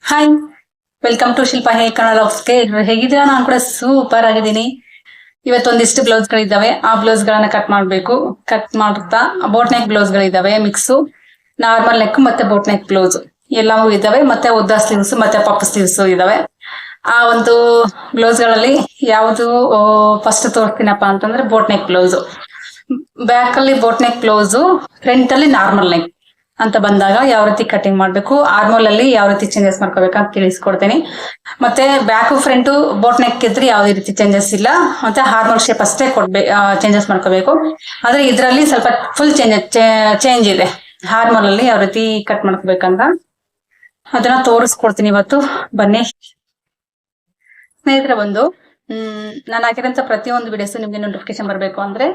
Hi, welcome to Shilpa hair Kannada ಲಾಗ್ಸ್ಗೆ. ಹೇಗಿದ್ದೀರಾ? ನಾನು ಕೂಡ ಸೂಪರ್ ಆಗಿದ್ದೀನಿ. ಇವತ್ತೊಂದಿಷ್ಟು ಬ್ಲೌಸ್ಗಳಿದ್ದಾವೆ, ಆ ಬ್ಲೌಸ್ಗಳನ್ನ ಕಟ್ ಮಾಡಬೇಕು. ಕಟ್ ಮಾಡ್ತಾ ಬೋಟ್ ನೆಕ್ ಬ್ಲೌಸ್ಗಳಿದ್ದಾವೆ, ಮಿಕ್ಸು ನಾರ್ಮಲ್ ನೆಕ್ ಮತ್ತೆ ಬೋಟ್ ನೆಕ್ ಬ್ಲೌಸ್ ಎಲ್ಲವೂ ಇದ್ದಾವೆ. ಮತ್ತೆ ಉದ್ದ ಸ್ಲೀವ್ಸ್ ಮತ್ತೆ ಪಫ್ ಸ್ಲೀವ್ಸ್ ಇದ್ದಾವೆ. ಆ ಒಂದು ಬ್ಲೌಸ್ಗಳಲ್ಲಿ ಯಾವುದು ಫಸ್ಟ್ ತೋರಿಸ್ತೀನಪ್ಪ ಅಂತಂದ್ರೆ ಬೋಟ್ ನೆಕ್ ಬ್ಲೌಸ್. ಬ್ಯಾಕ್ ಅಲ್ಲಿ ಬೋಟ್ ನೆಕ್ ಬ್ಲೌಸು, ಫ್ರಂಟ್ ಅಲ್ಲಿ ನಾರ್ಮಲ್ ನೆಕ್ ಅಂತ ಬಂದಾಗ ಯಾವ ರೀತಿ ಕಟಿಂಗ್ ಮಾಡಬೇಕು, ಆರ್ಮೋಲ್ ಅಲ್ಲಿ ಯಾವ ರೀತಿ ಚೇಂಜಸ್ ಮಾಡ್ಕೋಬೇಕಂತ ತಿಳಿಸ್ಕೊಡ್ತೀನಿ. ಮತ್ತೆ ಬ್ಯಾಕ್ ಫ್ರಂಟ್ ಬೋಟ್ ನೆಕ್ ಇದ್ರೆ ಯಾವುದೇ ರೀತಿ ಚೇಂಜಸ್ ಇಲ್ಲ. ಮತ್ತೆ ಹಾರ್ಮೋಲ್ ಶೇಪ್ ಅಷ್ಟೇ ಚೇಂಜಸ್ ಮಾಡ್ಕೋಬೇಕು. ಆದ್ರೆ ಇದರಲ್ಲಿ ಸ್ವಲ್ಪ ಫುಲ್ ಚೇಂಜ್ ಇದೆ. ಹಾರ್ಮೋಲ್ ಅಲ್ಲಿ ಯಾವ ರೀತಿ ಕಟ್ ಮಾಡ್ಕೋಬೇಕಂತ ಅದನ್ನ ತೋರಿಸ್ಕೊಡ್ತೀನಿ ಇವತ್ತು. ಬನ್ನಿ ಸ್ನೇಹಿತರೆ. ನಾನು ಹಾಕಿರೋಂಥ ಪ್ರತಿಯೊಂದು ವಿಡಿಯೋಸ್ ನಿಮಗೆ ನೋಟಿಫಿಕೇಶನ್ ಬರಬೇಕು ಅಂದ್ರೆ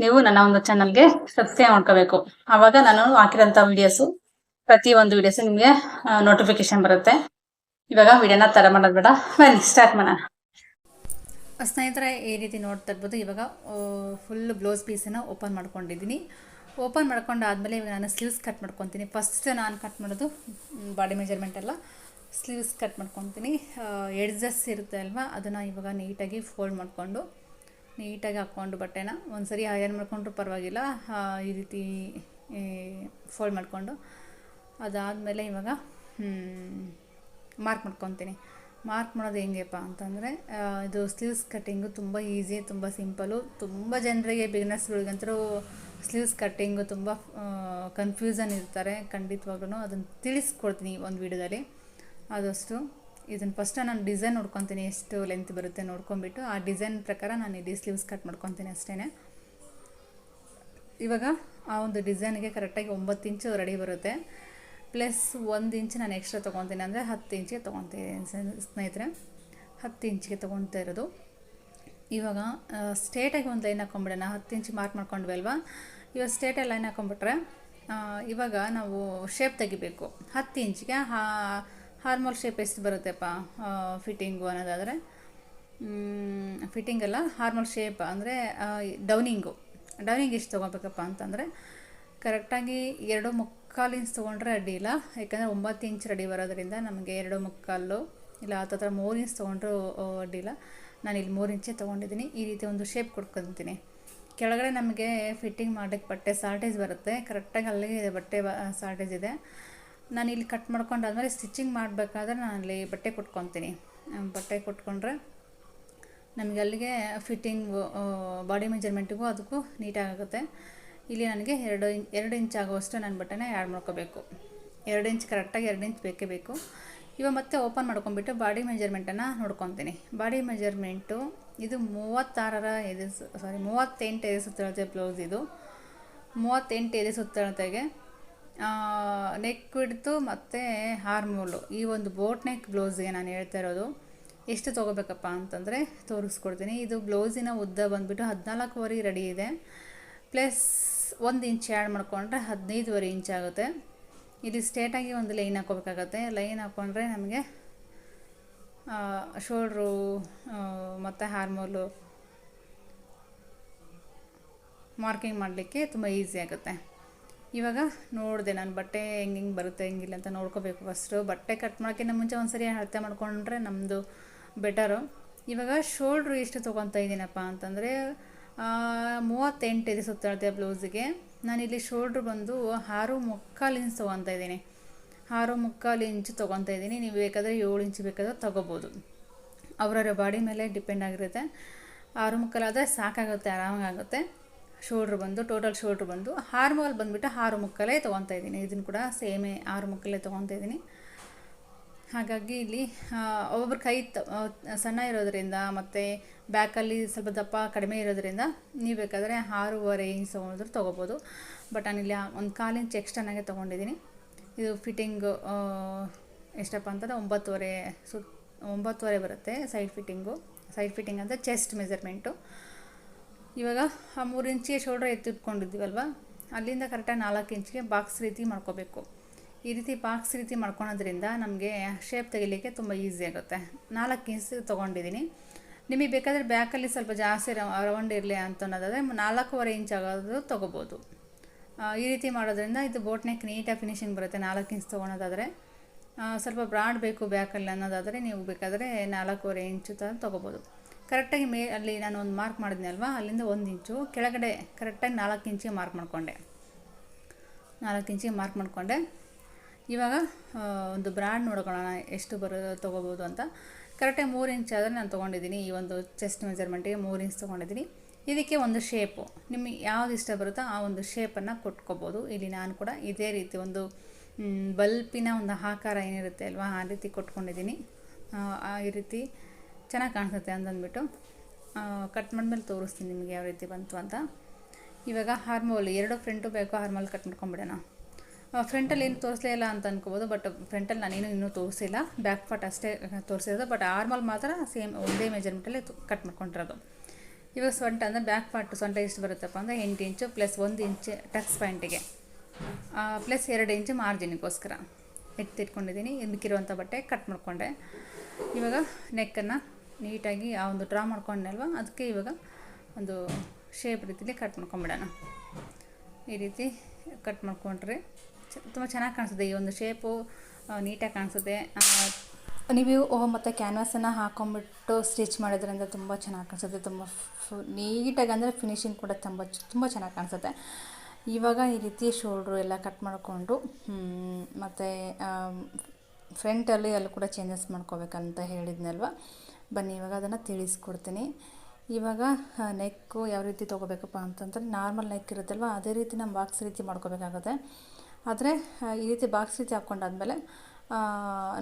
ನೀವು ನನ್ನ ಒಂದು ಚಾನಲ್ಗೆ ಸಬ್ಸ್ಕ್ರೈಬ್ ಮಾಡ್ಕೋಬೇಕು. ಆವಾಗ ನಾನು ಹಾಕಿರೋಂಥ ವಿಡಿಯೋಸು ಪ್ರತಿಯೊಂದು ವಿಡಿಯೋಸ್ ನಿಮಗೆ ನೋಟಿಫಿಕೇಶನ್ ಬರುತ್ತೆ. ಇವಾಗ ವಿಡಿಯೋನ ತರ ಮಾಡೋದು ಬೇಡ, ಬನ್ನಿ ಸ್ಟಾರ್ಟ್ ಮಾಡೋಣ. ಸ್ನೇಹಿತರೆ, ಈ ರೀತಿ ನೋಡ್ತಾ ಇರ್ಬೋದು. ಇವಾಗ ಫುಲ್ ಬ್ಲೌಸ್ ಪೀಸನ್ನು ಓಪನ್ ಮಾಡ್ಕೊಂಡಿದ್ದೀನಿ. ಓಪನ್ ಮಾಡ್ಕೊಂಡಾದ್ಮೇಲೆ ಇವಾಗ ನಾನು ಸ್ಲೀವ್ಸ್ ಕಟ್ ಮಾಡ್ಕೊತೀನಿ. ಫಸ್ಟ್ ನಾನು ಕಟ್ ಮಾಡೋದು ಬಾಡಿ ಮೆಜರ್ಮೆಂಟ್ ಎಲ್ಲ ಸ್ಲೀವ್ಸ್ ಕಟ್ ಮಾಡ್ಕೊತೀನಿ. ಎಡ್ಜಸ್ ಇರುತ್ತೆ ಅಲ್ವಾ, ಅದನ್ನು ಇವಾಗ ನೀಟಾಗಿ ಫೋಲ್ಡ್ ಮಾಡಿಕೊಂಡು ನೀಟಾಗಿ ಹಾಕ್ಕೊಂಡು ಬಟ್ಟೆನ ಒಂದ್ಸರಿ ಐರನ್ ಮಾಡ್ಕೊಂಡ್ರೂ ಪರವಾಗಿಲ್ಲ. ಈ ರೀತಿ ಫೋಲ್ಡ್ ಮಾಡಿಕೊಂಡು ಅದಾದಮೇಲೆ ಇವಾಗ ಮಾರ್ಕ್ ಮಾಡ್ಕೊತೀನಿ. ಮಾರ್ಕ್ ಮಾಡೋದು ಹೆಂಗೆಪ್ಪ ಅಂತಂದರೆ, ಇದು ಸ್ಲೀವ್ಸ್ ಕಟ್ಟಿಂಗು ತುಂಬ ಈಸಿ, ತುಂಬ ಸಿಂಪಲು. ತುಂಬ ಜನರಿಗೆ ಬಿಗಿನರ್ಸ್ಗಳಿಗಂತೂ ಸ್ಲೀವ್ಸ್ ಕಟ್ಟಿಂಗು ತುಂಬ ಕನ್ಫ್ಯೂಸನ್ ಇರ್ತಾರೆ. ಖಂಡಿತವಾಗ್ಲೂ ಅದನ್ನು ತಿಳಿಸ್ಕೊಡ್ತೀನಿ ಒಂದು ವಿಡಿಯೋದಲ್ಲಿ. ಆದಷ್ಟು ಇದನ್ನು ಫಸ್ಟ್ ನಾನು ಡಿಸೈನ್ ನೋಡ್ಕೊತೀನಿ, ಎಷ್ಟು ಲೆಂತ್ ಬರುತ್ತೆ ನೋಡ್ಕೊಂಬಿಟ್ಟು ಆ ಡಿಸೈನ್ ಪ್ರಕಾರ ನಾನು ಇಲ್ಲಿ ಸ್ಲೀವ್ಸ್ ಕಟ್ ಮಾಡ್ಕೊತೀನಿ ಅಷ್ಟೇ. ಇವಾಗ ಆ ಒಂದು ಡಿಸೈನ್ಗೆ ಕರೆಕ್ಟಾಗಿ 9 ಇಂಚು ರೆಡಿ ಬರುತ್ತೆ. ಪ್ಲಸ್ 1 ಇಂಚ್ ನಾನು ಎಕ್ಸ್ಟ್ರಾ ತೊಗೊತೀನಿ, ಅಂದರೆ 10 ಇಂಚಿಗೆ ತೊಗೊತೀನಿ ಸ್ನೇಹಿತರೆ. 10 ಇಂಚಿಗೆ ತೊಗೊತಾ ಇರೋದು. ಇವಾಗ ಸ್ಟ್ರೇಟಾಗಿ ಒಂದು ಲೈನ್ ಹಾಕ್ಕೊಂಬಿಡೋಣ. 10 ಇಂಚ್ ಮಾರ್ಕ್ ಮಾಡ್ಕೊಂಡ್ವಿ ಅಲ್ವಾ, ಇವಾಗ ಸ್ಟ್ರೇಟಾಗಿ ಲೈನ್ ಹಾಕ್ಕೊಂಬಿಟ್ರೆ ಇವಾಗ ನಾವು ಶೇಪ್ ತೆಗಿಬೇಕು. 10 ಇಂಚಿಗೆ ಹಾರ್ಮೋಲ್ ಶೇಪ್ ಎಷ್ಟು ಬರುತ್ತೆಪ್ಪ ಫಿಟ್ಟಿಂಗು ಅನ್ನೋದಾದರೆ, ಫಿಟ್ಟಿಂಗಲ್ಲ ಹಾರ್ಮೋಲ್ ಶೇಪ್ ಅಂದರೆ ಡೌನಿಂಗ್ ಎಷ್ಟು ತೊಗೊಬೇಕಪ್ಪ ಅಂತಂದರೆ ಕರೆಕ್ಟಾಗಿ 2.25 ಇಂಚ್ ತೊಗೊಂಡ್ರೆ ಅಡ್ಡಿ ಇಲ್ಲ. ಯಾಕಂದರೆ 9 ಇಂಚ್ ರೆಡಿ ಬರೋದ್ರಿಂದ ನಮಗೆ 2.25 ಇಲ್ಲ 3 ಇಂಚ್ ತೊಗೊಂಡ್ರೂ ಅಡ್ಡಿ ಇಲ್ಲ. ನಾನು ಇಲ್ಲಿ 3 ಇಂಚೇ ತೊಗೊಂಡಿದ್ದೀನಿ. ಈ ರೀತಿ ಒಂದು ಶೇಪ್ ಕೊಡ್ಕೊತೀನಿ. ಕೆಳಗಡೆ ನಮಗೆ ಫಿಟ್ಟಿಂಗ್ ಮಾಡೋಕ್ಕೆ ಬಟ್ಟೆ ಶಾರ್ಟೇಜ್ ಬರುತ್ತೆ, ಕರೆಕ್ಟಾಗಿ ಅಲ್ಲಿಗೆ ಬಟ್ಟೆ ಶಾರ್ಟೇಜ್ ಇದೆ. ನಾನು ಇಲ್ಲಿ ಕಟ್ ಮಾಡ್ಕೊಂಡಾದ್ಮೇಲೆ ಸ್ಟಿಚಿಂಗ್ ಮಾಡಬೇಕಾದ್ರೆ ನಾನು ಅಲ್ಲಿ ಬಟ್ಟೆ ಕೊಟ್ಕೊತೀನಿ. ಬಟ್ಟೆ ಕೊಟ್ಕೊಂಡ್ರೆ ನಮಗೆ ಅಲ್ಲಿಗೆ ಫಿಟ್ಟಿಂಗು ಬಾಡಿ ಮೆಜರ್ಮೆಂಟಿಗೂ ಅದಕ್ಕೂ ನೀಟಾಗುತ್ತೆ. ಇಲ್ಲಿ ನನಗೆ 2 ಇಂಚ್ ಆಗುವಷ್ಟು ನಾನು ಬಟ್ಟೆನ ಆ್ಯಡ್ ಮಾಡ್ಕೋಬೇಕು. 2 ಇಂಚ್ ಕರೆಕ್ಟಾಗಿ 2 ಇಂಚ್ ಬೇಕೇ ಬೇಕು. ಇವಾಗ ಮತ್ತೆ ಓಪನ್ ಮಾಡ್ಕೊಂಬಿಟ್ಟು ಬಾಡಿ ಮೆಜರ್ಮೆಂಟನ್ನು ನೋಡ್ಕೊತೀನಿ. ಬಾಡಿ ಮೆಜರ್ಮೆಂಟು ಇದು 38 ಎದೆ ಸುತ್ತಳತೆ ಬ್ಲೌಸ್. ಇದು 38 ಎದೆ ಸುತ್ತಳತೆಗೆ ನೆಕ್ ಬಿಡ್ತು ಮತ್ತು ಹಾರ್ಮೋಲು, ಈ ಒಂದು ಬೋಟ್ ನೆಕ್ ಬ್ಲೌಸ್ಗೆ ನಾನು ಹೇಳ್ತಾ ಇರೋದು ಎಷ್ಟು ತೊಗೋಬೇಕಪ್ಪ ಅಂತಂದರೆ ತೋರಿಸ್ಕೊಡ್ತೀನಿ. ಇದು ಬ್ಲೌಸಿನ ಉದ್ದ ಬಂದುಬಿಟ್ಟು 14.5 ರೆಡಿ ಇದೆ. ಪ್ಲಸ್ 1 ಇಂಚ್ ಆ್ಯಡ್ ಮಾಡಿಕೊಂಡ್ರೆ 15.5 ಇಂಚ್ ಆಗುತ್ತೆ. ಇಲ್ಲಿ ಸ್ಟ್ರೇಟಾಗಿ ಒಂದು ಲೈನ್ ಹಾಕ್ಕೋಬೇಕಾಗತ್ತೆ. ಲೈನ್ ಹಾಕ್ಕೊಂಡ್ರೆ ನಮಗೆ ಶೋಲ್ಡ್ರು ಮತ್ತು ಹಾರ್ಮೋಲು ಮಾರ್ಕಿಂಗ್ ಮಾಡಲಿಕ್ಕೆ ತುಂಬ ಈಸಿ ಆಗುತ್ತೆ. ಇವಾಗ ನೋಡಿದೆ ನಾನು ಬಟ್ಟೆ ಹೆಂಗೆ ಬರುತ್ತೆ ಹೆಂಗಿಲ್ಲ ಅಂತ ನೋಡ್ಕೋಬೇಕು. ಫಸ್ಟು ಬಟ್ಟೆ ಕಟ್ ಮಾಡೋಕ್ಕಿಂತ ಮುಂಚೆ ಒಂದು ಸರಿ ಅಳತೆ ಮಾಡ್ಕೊಂಡ್ರೆ ನಮ್ಮದು ಬೆಟರು. ಇವಾಗ ಶೋಲ್ಡ್ರು ಎಷ್ಟು ತೊಗೊತಾ ಇದ್ದೀನಪ್ಪ ಅಂತಂದರೆ 38 ಇದೆ ಸುತ್ತಳತೆ ಬ್ಲೌಸಿಗೆ. ನಾನಿಲ್ಲಿ ಶೋಲ್ಡ್ರು ಬಂದು 6.25 ಇಂಚ್ ತೊಗೊತಾ ಇದ್ದೀನಿ. 6.25 ಇಂಚ್ ತೊಗೊತಾ ಇದ್ದೀನಿ. ನೀವು ಬೇಕಾದರೆ 7 ಇಂಚ್ ಬೇಕಾದ್ರೆ ತೊಗೋಬೋದು. ಅವರವರ ಬಾಡಿ ಮೇಲೆ ಡಿಪೆಂಡ್ ಆಗಿರುತ್ತೆ. 6.25 ಆದರೆ ಸಾಕಾಗುತ್ತೆ, ಆರಾಮಾಗುತ್ತೆ. ಶೋಲ್ಡ್ರ್ ಬಂದು ಟೋಟಲ್ ಶೋಲ್ಡ್ರ್ ಬಂದು ಹಾರ್ಮೋಲ್ ಬಂದುಬಿಟ್ಟು 6.25 ತೊಗೊತಾ ಇದ್ದೀನಿ. ಇದನ್ನು ಕೂಡ ಸೇಮೇ 6.25 ತೊಗೊತಾ ಇದ್ದೀನಿ. ಹಾಗಾಗಿ ಇಲ್ಲಿ ಒಬ್ಬೊಬ್ರು ಕೈ ಸಣ್ಣ ಇರೋದರಿಂದ ಮತ್ತು ಬ್ಯಾಕಲ್ಲಿ ಸ್ವಲ್ಪ ದಪ್ಪ ಕಡಿಮೆ ಇರೋದರಿಂದ ನೀವು ಬೇಕಾದರೆ 6.25 ಇಂಚ್ ತೊಗೊಂಡ್ರೆ ತೊಗೋಬೋದು. ಬಟ್ ನಾನಿಲ್ಲಿ 1/4 ಇಂಚ್ ಎಕ್ಸ್ಟ್ರಾನಾಗೆ ತೊಗೊಂಡಿದ್ದೀನಿ. ಇದು ಫಿಟ್ಟಿಂಗು ಎಷ್ಟಪ್ಪ ಅಂತಂದರೆ 9.25 ಬರುತ್ತೆ. ಸೈಡ್ ಫಿಟ್ಟಿಂಗ್ ಅಂದರೆ ಚೆಸ್ಟ್ ಮೆಜರ್ಮೆಂಟು. ಇವಾಗ ಆ 3 ಇಂಚಿಗೆ ಶೋಲ್ಡ್ರ್ ಎತ್ತಿಟ್ಕೊಂಡಿದ್ದೀವಲ್ವ, ಅಲ್ಲಿಂದ ಕರೆಕ್ಟಾಗಿ 4 ಇಂಚಿಗೆ ಬಾಕ್ಸ್ ರೀತಿ ಮಾಡ್ಕೋಬೇಕು. ಈ ರೀತಿ ಬಾಕ್ಸ್ ರೀತಿ ಮಾಡ್ಕೊಳೋದ್ರಿಂದ ನಮಗೆ ಶೇಪ್ ತೆಗಿಲಿಕ್ಕೆ ತುಂಬ ಈಸಿ ಆಗುತ್ತೆ. 4 ಇಂಚ್ ತೊಗೊಂಡಿದ್ದೀನಿ. ನಿಮಗೆ ಬೇಕಾದರೆ ಬ್ಯಾಕಲ್ಲಿ ಸ್ವಲ್ಪ ಜಾಸ್ತಿ ರೌಂಡ್ ಇರಲಿ ಅಂತ ಅನ್ನೋದಾದರೆ 4.25 ಇಂಚ್ ಆಗೋದು ತೊಗೋಬೋದು. ಈ ರೀತಿ ಮಾಡೋದ್ರಿಂದ ಇದು ಬೋಟ್ ನೆಕ್ ನೀಟಾಗಿ ಫಿನಿಶಿಂಗ್ ಬರುತ್ತೆ 4 ಇಂಚ್ ತೊಗೊಳೋದಾದರೆ. ಸ್ವಲ್ಪ ಬ್ರಾಡ್ ಬೇಕು ಬ್ಯಾಕಲ್ಲಿ ಅನ್ನೋದಾದರೆ ನೀವು ಬೇಕಾದರೆ 4.25 ಇಂಚು ತೊಗೋಬೋದು. ಕರೆಕ್ಟಾಗಿ ಅಲ್ಲಿ ನಾನು ಒಂದು ಮಾರ್ಕ್ ಮಾಡಿದ್ನಿ ಅಲ್ವಾ, ಅಲ್ಲಿಂದ 1 ಇಂಚು ಕೆಳಗಡೆ ಕರೆಕ್ಟಾಗಿ 4 ಇಂಚಿಗೆ ಮಾರ್ಕ್ ಮಾಡಿಕೊಂಡೆ. 4 ಇಂಚಿಗೆ ಮಾರ್ಕ್ ಮಾಡಿಕೊಂಡೆ. ಇವಾಗ ಒಂದು ಬ್ರಾಡ್ ನೋಡ್ಕೊಳ್ಳೋಣ ಎಷ್ಟು ತೊಗೋಬೋದು ಅಂತ. ಕರೆಕ್ಟಾಗಿ 3 ಇಂಚ್ ಆದರೆ ನಾನು ತೊಗೊಂಡಿದ್ದೀನಿ. ಈ ಒಂದು ಚೆಸ್ಟ್ ಮೆಜರ್ಮೆಂಟಿಗೆ 3 ಇಂಚ್ ತೊಗೊಂಡಿದ್ದೀನಿ. ಇದಕ್ಕೆ ಒಂದು ಶೇಪು ನಿಮಗೆ ಯಾವ್ದು ಇಷ್ಟ ಬರುತ್ತೋ ಆ ಒಂದು ಶೇಪನ್ನು ಕೊಟ್ಕೋಬೋದು. ಇಲ್ಲಿ ನಾನು ಕೂಡ ಇದೇ ರೀತಿ ಒಂದು ಬಲ್ಪಿನ ಒಂದು ಆಕಾರ ಏನಿರುತ್ತೆ ಅಲ್ವಾ, ಆ ರೀತಿ ಕೊಟ್ಕೊಂಡಿದ್ದೀನಿ. ಈ ರೀತಿ ಚೆನ್ನಾಗಿ ಕಾಣಿಸುತ್ತೆ ಅಂತಂದ್ಬಿಟ್ಟು ಕಟ್ ಮಾಡಿದ್ಮೇಲೆ ತೋರಿಸ್ತೀನಿ ನಿಮಗೆ ಯಾವ ರೀತಿ ಬಂತು ಅಂತ. ಇವಾಗ ಹಾರ್ಮೋಲ್ 2 ಫ್ರಂಟು ಬೇಕು, ಹಾರ್ಮೋಲ್ ಕಟ್ ಮಾಡ್ಕೊಂಬಿಡೋಣ. ಫ್ರಂಟಲ್ಲಿ ಏನು ತೋರಿಸಲೇ ಇಲ್ಲ ಅಂತ ಅನ್ಕೋಬೋದು, ಬಟ್ ಫ್ರಂಟಲ್ಲಿ ನಾನೇನು ಇನ್ನೂ ತೋರಿಸಿಲ್ಲ, ಬ್ಯಾಕ್ ಪಾರ್ಟ್ ಅಷ್ಟೇ ತೋರಿಸಿರೋದು. ಬಟ್ ಆರ್ಮಲ್ ಮಾತ್ರ ಸೇಮ್ ಒಂದೇ ಮೆಜರ್ಮೆಂಟಲ್ಲಿ ಕಟ್ ಮಾಡ್ಕೊಂಡಿರೋದು. ಇವಾಗ ಸೊಂಟ ಅಂದರೆ ಬ್ಯಾಕ್ ಪಾರ್ಟ್ ಸೊಂಟ ಎಷ್ಟು ಬರುತ್ತಪ್ಪ ಅಂದರೆ 8 ಇಂಚು ಪ್ಲಸ್ 1 ಇಂಚ್ ಟಕ್ಸ್ ಪಾಯಿಂಟಿಗೆ ಪ್ಲಸ್ 2 ಇಂಚು ಮಾರ್ಜಿನಿಗೋಸ್ಕರ ಎತ್ತಿಟ್ಕೊಂಡಿದ್ದೀನಿ. ಇದಕ್ಕಿರುವಂಥ ಬಟ್ಟೆ ಕಟ್ ಮಾಡಿಕೊಂಡೆ. ಇವಾಗ ನೆಕ್ಕನ್ನು ನೀಟಾಗಿ ಆ ಒಂದು ಡ್ರಾ ಮಾಡ್ಕೊಂಡೆ ಅಲ್ವಾ, ಅದಕ್ಕೆ ಇವಾಗ ಒಂದು ಶೇಪ್ ರೀತಿಯಲ್ಲಿ ಕಟ್ ಮಾಡ್ಕೊಂಬಿಡೋಣ. ಈ ರೀತಿ ಕಟ್ ಮಾಡ್ಕೊಂಡ್ರೆ ತುಂಬ ಚೆನ್ನಾಗಿ ಕಾಣಿಸುತ್ತೆ. ಈ ಒಂದು ಶೇಪು ನೀಟಾಗಿ ಕಾಣಿಸುತ್ತೆ. ನೀವು ಮತ್ತು ಕ್ಯಾನ್ವಾಸನ್ನು ಹಾಕೊಂಡ್ಬಿಟ್ಟು ಸ್ಟಿಚ್ ಮಾಡೋದ್ರಿಂದ ತುಂಬ ಚೆನ್ನಾಗಿ ಕಾಣಿಸುತ್ತೆ. ತುಂಬ ನೀಟಾಗಿ ಅಂದರೆ ಫಿನಿಶಿಂಗ್ ಕೂಡ ತುಂಬ ಚೆನ್ನಾಗಿ ಕಾಣಿಸುತ್ತೆ. ಇವಾಗ ಈ ರೀತಿ ಶೋಲ್ಡ್ರು ಎಲ್ಲ ಕಟ್ ಮಾಡಿಕೊಂಡು ಮತ್ತು ಫ್ರಂಟಲ್ಲಿ ಅಲ್ಲಿ ಕೂಡ ಚೇಂಜಸ್ ಮಾಡ್ಕೋಬೇಕಂತ ಹೇಳಿದ್ನಲ್ವ, ಬನ್ನಿ ಇವಾಗ ಅದನ್ನು ತಿಳಿಸ್ಕೊಡ್ತೀನಿ. ಇವಾಗ ನೆಕ್ಕು ಯಾವ ರೀತಿ ತೊಗೋಬೇಕಪ್ಪ ಅಂತಂದರೆ ನಾರ್ಮಲ್ ನೆಕ್ ಇರುತ್ತಲ್ವ, ಅದೇ ರೀತಿ ನಮ್ಮ ಬಾಕ್ಸ್ ರೀತಿ ಮಾಡ್ಕೋಬೇಕಾಗುತ್ತೆ. ಆದರೆ ಈ ರೀತಿ ಬಾಕ್ಸ್ ರೀತಿ ಹಾಕ್ಕೊಂಡಾದ್ಮೇಲೆ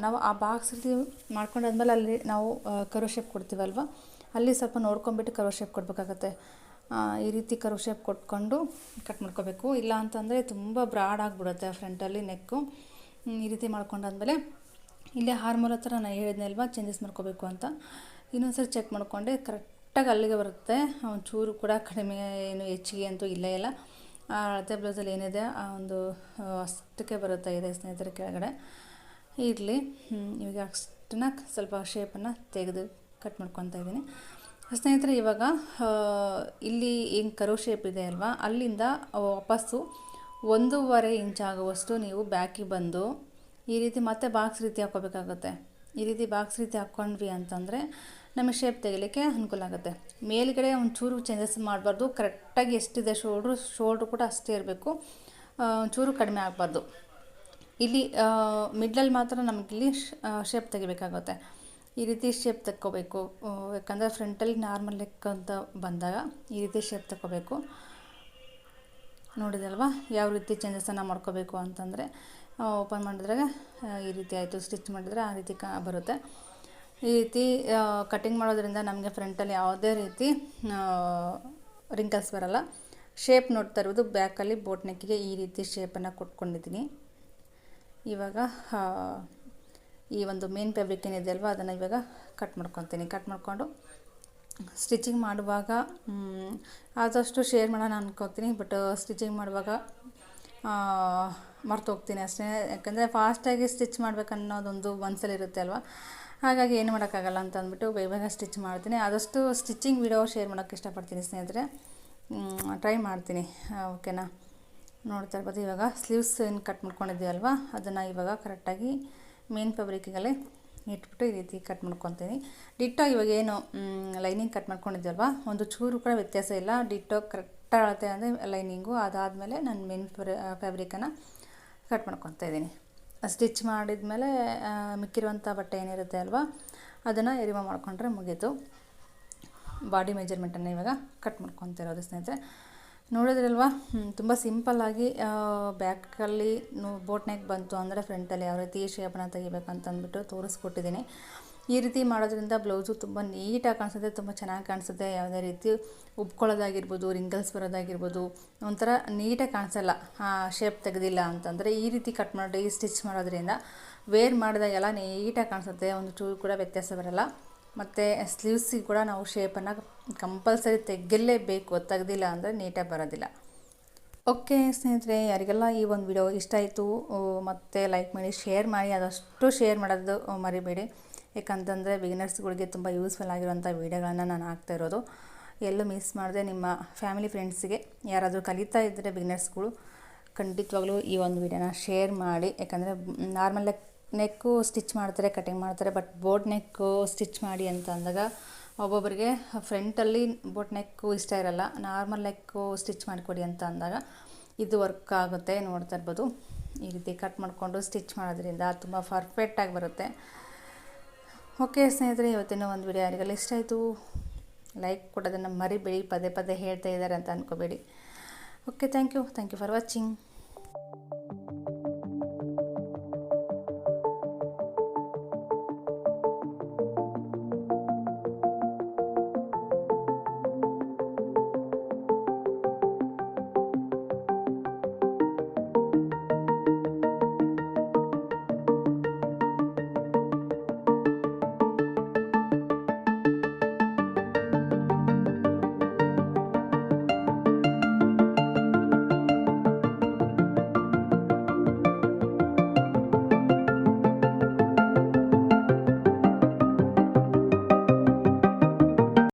ನಾವು ಆ ಬಾಕ್ಸ್ ರೀತಿ ಮಾಡ್ಕೊಂಡಾದ್ಮೇಲೆ ಅಲ್ಲಿ ನಾವು ಕರ್ವ್ ಶೇಪ್ ಕೊಡ್ತೀವಲ್ವ, ಅಲ್ಲಿ ಸ್ವಲ್ಪ ನೋಡ್ಕೊಂಬಿಟ್ಟು ಕರ್ವ್ ಶೇಪ್ ಕೊಡಬೇಕಾಗತ್ತೆ. ಈ ರೀತಿ ಕರ್ವ್ ಶೇಪ್ ಕೊಟ್ಕೊಂಡು ಕಟ್ ಮಾಡ್ಕೋಬೇಕು. ಇಲ್ಲ ಅಂತಂದರೆ ತುಂಬ ಬ್ರಾಡ್ ಆಗಿಬಿಡುತ್ತೆ ಫ್ರಂಟಲ್ಲಿ ನೆಕ್ಕು. ಈ ರೀತಿ ಮಾಡ್ಕೊಂಡಾದ್ಮೇಲೆ ಇಲ್ಲೇ ಹಾರ್ಮೋಲ್ ಹತ್ರ ನಾನು ಹೇಳಿದ್ನಲ್ವ ಚೇಂಜಸ್ ಮಾಡ್ಕೋಬೇಕು ಅಂತ. ಇನ್ನೊಂದ್ಸರಿ ಚೆಕ್ ಮಾಡಿಕೊಂಡೆ ಕರೆಕ್ಟಾಗಿ ಅಲ್ಲಿಗೆ ಬರುತ್ತೆ. ಒಂಚೂರು ಕೂಡ ಕಡಿಮೆ ಏನು ಹೆಚ್ಚಿಗೆ ಅಂತೂ ಇಲ್ಲೇ ಇಲ್ಲ. ಅಳತೆ ಬ್ಲೌಸಲ್ಲಿ ಏನಿದೆ ಆ ಒಂದು ಅಷ್ಟಕ್ಕೆ ಇದೆ ಸ್ನೇಹಿತರೆ. ಕೆಳಗಡೆ ಇರಲಿ. ಇವಾಗ ಅಷ್ಟನ್ನ ಸ್ವಲ್ಪ ಶೇಪನ್ನು ತೆಗೆದು ಕಟ್ ಮಾಡ್ಕೊತಾ ಇದ್ದೀನಿ ಸ್ನೇಹಿತರೆ. ಇವಾಗ ಇಲ್ಲಿ ಏನು ಕರ್ವ್ ಶೇಪ್ ಇದೆ ಅಲ್ವಾ, ಅಲ್ಲಿಂದ ವಾಪಸ್ಸು 1.5 ಇಂಚ್ ಆಗುವಷ್ಟು ನೀವು ಬ್ಯಾಕಿಗೆ ಬಂದು ಈ ರೀತಿ ಮತ್ತೆ ಬಾಕ್ಸ್ ರೀತಿ ಹಾಕ್ಕೋಬೇಕಾಗುತ್ತೆ. ಈ ರೀತಿ ಬಾಕ್ಸ್ ರೀತಿ ಹಾಕ್ಕೊಂಡ್ವಿ ಅಂತಂದರೆ ನಮಗೆ ಶೇಪ್ ತೆಗಿಲಿಕ್ಕೆ ಅನುಕೂಲ ಆಗುತ್ತೆ. ಮೇಲ್ಗಡೆ ಒಂಚೂರು ಚೇಂಜಸ್ ಮಾಡಬಾರ್ದು. ಕರೆಕ್ಟಾಗಿ ಎಷ್ಟಿದೆ ಶೋಲ್ಡ್ರು ಕೂಡ ಅಷ್ಟೇ ಇರಬೇಕು, ಒಂಚೂರು ಕಡಿಮೆ ಆಗಬಾರ್ದು. ಇಲ್ಲಿ ಮಿಡ್ಲಲ್ಲಿ ಮಾತ್ರ ನಮಗಿಲ್ಲಿ ಶೇಪ್ ತೆಗಿಬೇಕಾಗುತ್ತೆ. ಈ ರೀತಿ ಶೇಪ್ ತಕ್ಕೋಬೇಕು. ಯಾಕಂದರೆ ಫ್ರಂಟಲ್ಲಿ ನಾರ್ಮಲ್ ನೆಕ್ ಅಂತ ಬಂದಾಗ ಈ ರೀತಿ ಶೇಪ್ ತಕ್ಕೋಬೇಕು. ನೋಡಿದಲ್ವಾ ಯಾವ ರೀತಿ ಚೇಂಜಸನ್ನು ಮಾಡ್ಕೋಬೇಕು ಅಂತಂದರೆ, ಓಪನ್ ಮಾಡಿದ್ರಾಗ ಈ ರೀತಿ ಆಯಿತು, ಸ್ಟಿಚ್ ಮಾಡಿದರೆ ಆ ರೀತಿ ಬರುತ್ತೆ. ಈ ರೀತಿ ಕಟ್ಟಿಂಗ್ ಮಾಡೋದ್ರಿಂದ ನಮಗೆ ಫ್ರಂಟಲ್ಲಿ ಯಾವುದೇ ರೀತಿ ರಿಂಕಲ್ಸ್ ಬರಲ್ಲ. ಶೇಪ್ ನೋಡ್ತಾ ಇರೋದು ಬ್ಯಾಕಲ್ಲಿ ಬೋಟ್ ನೆಕ್ಕಿಗೆ ಈ ರೀತಿ ಶೇಪನ್ನು ಕೊಟ್ಕೊಂಡಿದ್ದೀನಿ. ಇವಾಗ ಈ ಒಂದು ಮೇನ್ ಫ್ಯಾಬ್ರಿಕ್ ಏನಿದೆ ಅಲ್ವಾ, ಅದನ್ನು ಇವಾಗ ಕಟ್ ಮಾಡ್ಕೊತೀನಿ. ಕಟ್ ಮಾಡಿಕೊಂಡು ಸ್ಟಿಚಿಂಗ್ ಮಾಡುವಾಗ ಆದಷ್ಟು ಶೇರ್ ಮಾಡೋಣ ಅಂದ್ಕೊತೀನಿ, ಬಟ್ ಸ್ಟಿಚಿಂಗ್ ಮಾಡುವಾಗ ಮರ್ತೋಗ್ತೀನಿ ಅಷ್ಟೇ. ಯಾಕಂದರೆ ಫಾಸ್ಟಾಗಿ ಸ್ಟಿಚ್ ಮಾಡ್ಬೇಕನ್ನೋದೊಂದು ಮನಸ್ಸಲ್ಲಿ ಇರುತ್ತೆ ಅಲ್ವಾ, ಹಾಗಾಗಿ ಏನು ಮಾಡೋಕ್ಕಾಗಲ್ಲ ಅಂತ ಅಂದ್ಬಿಟ್ಟು ಬೇಗ ಸ್ಟಿಚ್ ಮಾಡ್ತೀನಿ. ಆದಷ್ಟು ಸ್ಟಿಚಿಂಗ್ ವಿಡಿಯೋ ಶೇರ್ ಮಾಡೋಕ್ಕೆ ಇಷ್ಟಪಡ್ತೀನಿ ಸ್ನೇಹಿತರೆ, ಟ್ರೈ ಮಾಡ್ತೀನಿ. ಓಕೆನಾ, ನೋಡ್ತಾ ಇರ್ಬೋದು. ಇವಾಗ ಸ್ಲೀವ್ಸ್ ಏನು ಕಟ್ ಮಾಡ್ಕೊಂಡಿದ್ದೀವಲ್ವ, ಅದನ್ನು ಇವಾಗ ಕರೆಕ್ಟಾಗಿ ಮೇನ್ ಫ್ಯಾಬ್ರಿಕ್ಗಲ್ಲೇ ಇಟ್ಬಿಟ್ಟು ಈ ರೀತಿ ಕಟ್ ಮಾಡ್ಕೊತೀನಿ. ಡಿಟ್ಟೋ ಇವಾಗ ಏನು ಲೈನಿಂಗ್ ಕಟ್ ಮಾಡ್ಕೊಂಡಿದ್ದೀವಲ್ವ, ಒಂದು ಚೂರು ಕೂಡ ವ್ಯತ್ಯಾಸ ಇಲ್ಲ. ಡಿಟ್ಟೋ ಕರೆಕ್ಟ್ ಅಳತೆ ಅಂದರೆ ಲೈನಿಂಗು. ಅದಾದಮೇಲೆ ನಾನು ಮೇನ್ ಫ್ಯಾಬ್ರಿಕನ್ನು ಕಟ್ ಮಾಡ್ಕೊತಾ ಇದ್ದೀನಿ. ಸ್ಟಿಚ್ ಮಾಡಿದ್ಮೇಲೆ ಮಿಕ್ಕಿರುವಂಥ ಬಟ್ಟೆ ಏನಿರುತ್ತೆ ಅಲ್ವಾ, ಅದನ್ನು ರಿಮೂವ್ ಮಾಡಿಕೊಂಡ್ರೆ ಮುಗೀತು. ಬಾಡಿ ಮೆಜರ್ಮೆಂಟನ್ನು ಇವಾಗ ಕಟ್ ಮಾಡ್ಕೊತಿರೋದು ಸ್ನೇಹಿತರೆ. ನೋಡಿದ್ರಲ್ವಾ, ತುಂಬ ಸಿಂಪಲ್ಲಾಗಿ ಬ್ಯಾಕಲ್ಲಿ ಬೋಟ್ ನೆಕ್ ಬಂತು ಅಂದರೆ ಫ್ರಂಟಲ್ಲಿ ಯಾವ ರೀತಿ ಶೇಪನ್ನು ತೆಗಿಬೇಕಂತಂದ್ಬಿಟ್ಟು ತೋರಿಸ್ಕೊಟ್ಟಿದ್ದೀನಿ. ಈ ರೀತಿ ಮಾಡೋದ್ರಿಂದ ಬ್ಲೌಸು ತುಂಬ ನೀಟಾಗಿ ಕಾಣಿಸುತ್ತೆ, ತುಂಬ ಚೆನ್ನಾಗಿ ಕಾಣಿಸುತ್ತೆ. ಯಾವುದೇ ರೀತಿ ಉಬ್ಕೊಳ್ಳೋದಾಗಿರ್ಬೋದು, ರಿಂಗಲ್ಸ್ ಬರೋದಾಗಿರ್ಬೋದು, ಒಂಥರ ನೀಟಾಗಿ ಕಾಣಿಸಲ್ಲ ಶೇಪ್ ತೆಗೆದಿಲ್ಲ ಅಂತಂದರೆ. ಈ ರೀತಿ ಕಟ್ ಮಾಡಿ ಸ್ಟಿಚ್ ಮಾಡೋದ್ರಿಂದ ವೇರ್ ಮಾಡಿದಾಗೆಲ್ಲ ನೀಟಾಗಿ ಕಾಣಿಸುತ್ತೆ, ಒಂದು ಚೂರು ಕೂಡ ವ್ಯತ್ಯಾಸ ಬರೋಲ್ಲ. ಮತ್ತು ಸ್ಲೀವ್ಸಿಗೆ ಕೂಡ ನಾವು ಶೇಪನ್ನು ಕಂಪಲ್ಸರಿ ತೆಗೆಯಲೇಬೇಕು, ತೆಗೆದಿಲ್ಲ ಅಂದರೆ ನೀಟಾಗಿ ಬರೋದಿಲ್ಲ. ಓಕೆ ಸ್ನೇಹಿತರೆ, ಯಾರಿಗೆಲ್ಲ ಈ ಒಂದು ವಿಡಿಯೋ ಇಷ್ಟ ಆಯಿತು ಮತ್ತು ಲೈಕ್ ಮಾಡಿ, ಶೇರ್ ಮಾಡಿ. ಆದಷ್ಟು ಶೇರ್ ಮಾಡೋದು ಮರಿಬೇಡಿ, ಯಾಕಂತಂದರೆ ಬಿಗಿನರ್ಸ್ಗಳಿಗೆ ತುಂಬ ಯೂಸ್ಫುಲ್ ಆಗಿರುವಂಥ ವೀಡಿಯೋಗಳನ್ನು ನಾನು ಹಾಕ್ತಾ ಇರೋದು. ಎಲ್ಲೂ ಮಿಸ್ ಮಾಡದೆ ನಿಮ್ಮ ಫ್ಯಾಮಿಲಿ ಫ್ರೆಂಡ್ಸಿಗೆ ಯಾರಾದರೂ ಕಲಿತಾ ಇದ್ದರೆ ಬಿಗಿನರ್ಸ್ಗಳು ಖಂಡಿತವಾಗ್ಲೂ ಈ ಒಂದು ವಿಡಿಯೋನ ಶೇರ್ ಮಾಡಿ. ಯಾಕಂದರೆ ನಾರ್ಮಲ್ ನೆಕ್ಕು ಸ್ಟಿಚ್ ಮಾಡ್ತಾರೆ, ಕಟಿಂಗ್ ಮಾಡ್ತಾರೆ. ಬಟ್ ಬೋಟ್ ನೆಕ್ಕು ಸ್ಟಿಚ್ ಮಾಡಿ ಅಂತ ಅಂದಾಗ ಒಬ್ಬೊಬ್ಬರಿಗೆ ಫ್ರಂಟಲ್ಲಿ ಬೋಟ್ ನೆಕ್ಕು ಇಷ್ಟ ಇರಲ್ಲ. ನಾರ್ಮಲ್ ನೆಕ್ಕು ಸ್ಟಿಚ್ ಮಾಡಿಕೊಡಿ ಅಂತ ಅಂದಾಗ ಇದು ವರ್ಕ್ ಆಗುತ್ತೆ. ನೋಡ್ತಾ ಇರ್ಬೋದು, ಈ ರೀತಿ ಕಟ್ ಮಾಡಿಕೊಂಡು ಸ್ಟಿಚ್ ಮಾಡೋದ್ರಿಂದ ತುಂಬ ಪರ್ಫೆಕ್ಟಾಗಿ ಬರುತ್ತೆ. ಓಕೆ ಸ್ನೇಹಿತರೆ, ಇವತ್ತಿನ ಒಂದು ವಿಡಿಯೋ ಯಾರಿಗೆಲ್ಲ ಇಷ್ಟ ಆಯಿತು ಲೈಕ್ ಕೊಡೋದನ್ನು ಮರಿಬೇಡಿ. ಪದೇ ಪದೇ ಹೇಳ್ತಾ ಇದ್ದಾರೆ ಅಂತ ಅಂದ್ಕೋಬೇಡಿ. Okay, thank you for watching.